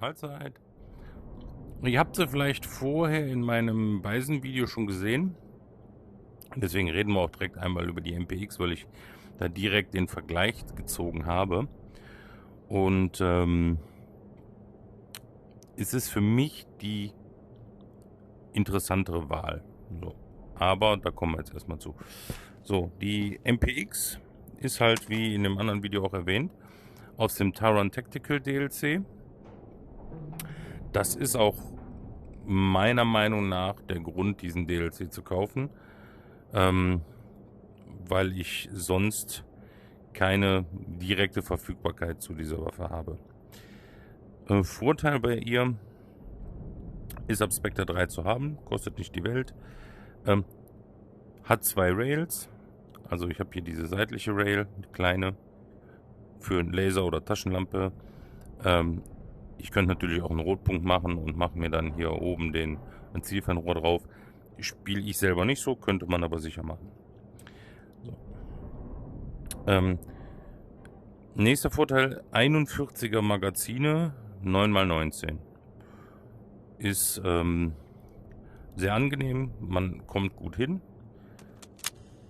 Mahlzeit. Ihr habt sie vielleicht vorher in meinem Bison-Video schon gesehen. Deswegen reden wir auch direkt einmal über die MPX, weil ich da direkt den Vergleich gezogen habe. Und es ist für mich die interessantere Wahl. So. Aber da kommen wir jetzt erstmal zu. So, die MPX ist halt, wie in dem anderen Video auch erwähnt, aus dem Taran Tactical DLC. Das ist auch meiner Meinung nach der Grund, diesen DLC zu kaufen, weil ich sonst keine direkte Verfügbarkeit zu dieser Waffe habe. Vorteil bei ihr ist, ab Spectre 3 zu haben, kostet nicht die Welt, hat 2 Rails, also ich habe hier diese seitliche Rail, die kleine, für einen Laser oder Taschenlampe. Ich könnte natürlich auch einen Rotpunkt machen und mache mir dann hier oben ein Zielfernrohr drauf. Spiele ich selber nicht so, könnte man aber sicher machen. So. Nächster Vorteil, 41er Magazine, 9x19. Ist sehr angenehm, man kommt gut hin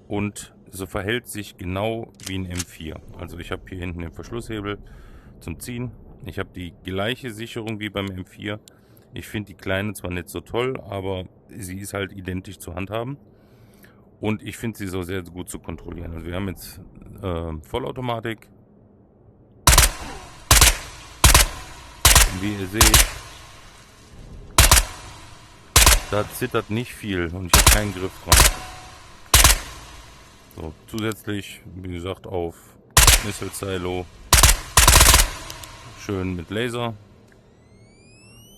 und so verhält sich genau wie ein M4. Also ich habe hier hinten den Verschlusshebel zum Ziehen. Ich habe die gleiche Sicherung wie beim M4. Ich finde die kleine zwar nicht so toll, aber sie ist halt identisch zu handhaben. Und ich finde sie so sehr gut zu kontrollieren. Also wir haben jetzt Vollautomatik. Und wie ihr seht, da zittert nicht viel und ich habe keinen Griff dran. So, zusätzlich, wie gesagt, auf Missile Silo schön mit Laser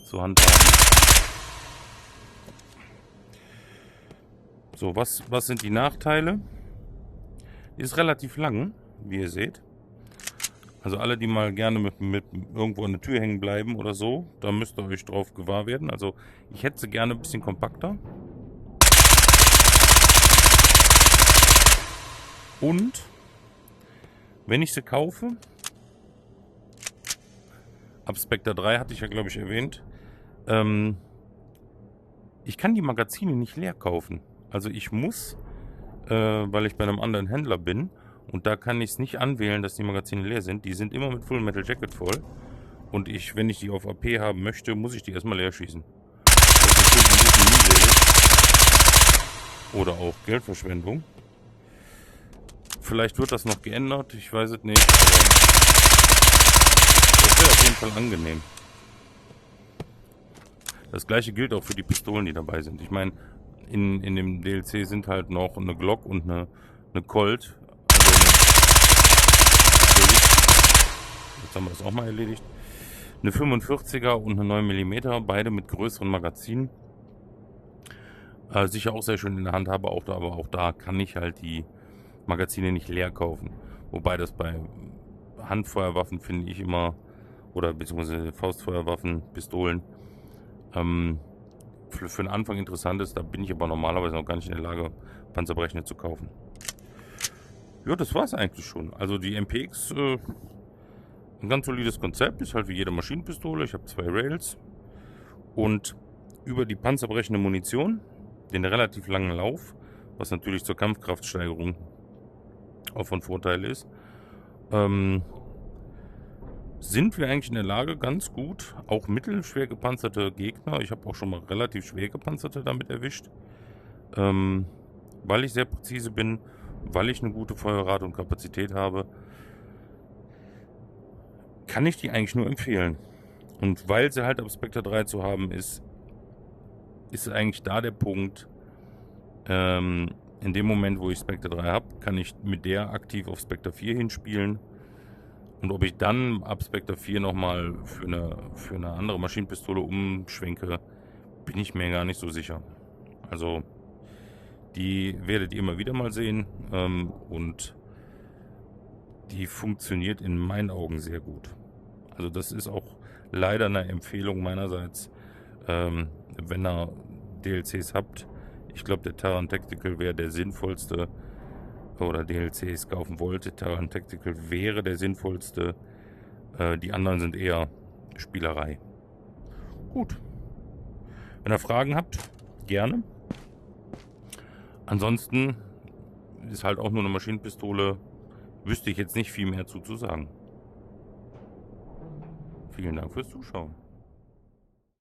zu handhaben. So, was sind die Nachteile? Die ist relativ lang, wie ihr seht. Also alle, die mal gerne mit irgendwo an der Tür hängen bleiben oder so, da müsst ihr euch drauf gewahr werden. Also ich hätte sie gerne ein bisschen kompakter. Und wenn ich sie kaufe, ab Spectre 3 hatte ich ja glaube ich erwähnt, ich kann die Magazine nicht leer kaufen. Also ich muss, weil ich bei einem anderen Händler bin, und da kann ich es nicht anwählen, dass die Magazine leer sind. Die sind immer mit Full Metal Jacket voll. Und wenn ich die auf AP haben möchte, muss ich die erstmal leer schießen. Das ist natürlich ein bisschen mühselig. Oder auch Geldverschwendung. Vielleicht wird das noch geändert, ich weiß es nicht. Aber das wäre auf jeden Fall angenehm. Das gleiche gilt auch für die Pistolen, die dabei sind. Ich meine, in dem DLC sind halt noch eine Glock und eine Colt. Jetzt haben wir das auch mal erledigt. Eine 45er und eine 9mm, beide mit größeren Magazinen. Sicher auch sehr schön in der Hand habe, aber auch da kann ich halt die Magazine nicht leer kaufen. Wobei das bei Handfeuerwaffen finde ich immer, oder beziehungsweise Faustfeuerwaffen, Pistolen, für den Anfang interessant ist. Da bin ich aber normalerweise noch gar nicht in der Lage, panzerbrechende zu kaufen. Ja, das war es eigentlich schon. Also die MPX, ein ganz solides Konzept, ist halt wie jede Maschinenpistole. Ich habe 2 Rails und über die panzerbrechende Munition, den relativ langen Lauf, was natürlich zur Kampfkraftsteigerung auch von Vorteil ist, sind wir eigentlich in der Lage, ganz gut auch mittelschwer gepanzerte Gegner, ich habe auch schon mal relativ schwer gepanzerte damit erwischt, weil ich sehr präzise bin, weil ich eine gute Feuerrate und Kapazität habe, kann ich die eigentlich nur empfehlen. Und weil sie halt ab Spectre 3 zu haben ist eigentlich da der Punkt, in dem Moment, wo ich Spectre 3 habe, kann ich mit der aktiv auf Spectre 4 hinspielen. Und ob ich dann ab Spectre 4 nochmal für eine andere Maschinenpistole umschwenke, bin ich mir gar nicht so sicher. Also die werdet ihr immer wieder mal sehen, und die funktioniert in meinen Augen sehr gut. Also das ist auch leider eine Empfehlung meinerseits, wenn ihr DLCs habt. Ich glaube, der Taran Tactical wäre der sinnvollste, oder DLCs kaufen wollte. Taran Tactical wäre der sinnvollste. Die anderen sind eher Spielerei. Gut. Wenn ihr Fragen habt, gerne. Ansonsten ist halt auch nur eine Maschinenpistole. Wüsste ich jetzt nicht viel mehr zu sagen. Vielen Dank fürs Zuschauen.